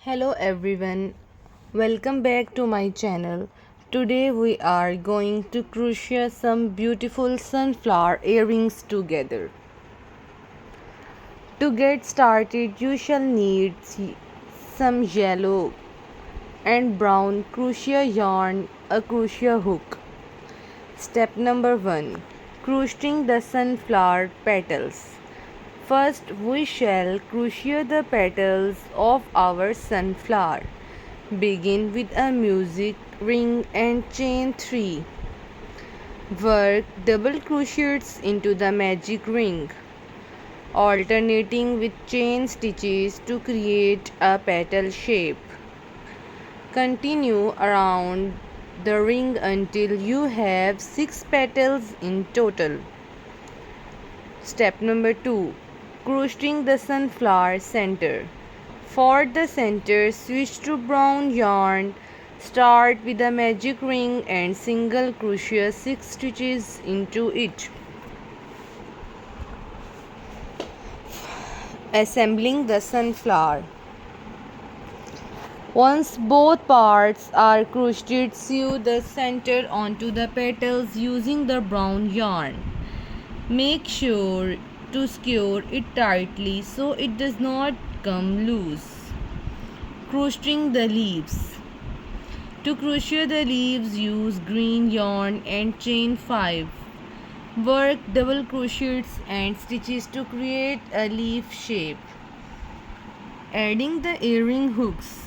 Hello everyone, welcome back to my channel. Today we are going to crochet some beautiful sunflower earrings together. To get started, you shall need some yellow and brown crochet yarn, a crochet hook. Step number 1. Crocheting the sunflower petals. First, we shall crochet the petals of our sunflower. Begin with a music ring and chain 3. Work double crochets into the magic ring, alternating with chain stitches to create a petal shape. Continue around the ring until you have 6 petals in total. Step number 2. Crocheting the sunflower center. For the center, switch to brown yarn. Start with a magic ring and single crochet 6 stitches into it. Assembling the sunflower. Once both parts are crocheted, sew the center onto the petals using the brown yarn. Make sure to secure it tightly so it does not come loose. Crocheting the leaves. To crochet the leaves, use green yarn and chain 5. Work double crochets and stitches to create a leaf shape. Adding the earring hooks.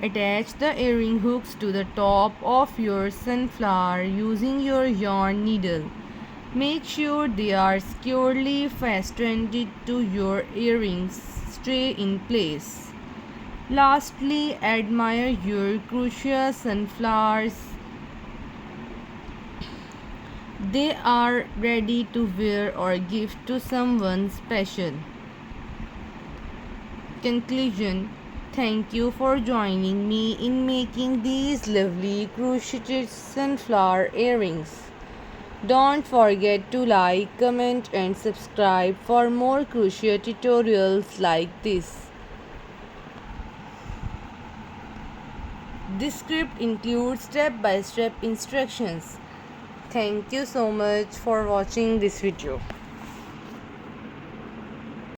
Attach the earring hooks to the top of your sunflower using your yarn needle. Make sure they are securely fastened to your earrings. Stay in place. Lastly, admire your crochet sunflowers. They are ready to wear or gift to someone special. Conclusion. Thank you for joining me in making these lovely crocheted sunflower earrings. Don't forget to like, comment and subscribe for more crochet tutorials like this. This script includes step-by-step instructions. Thank you so much for watching this video.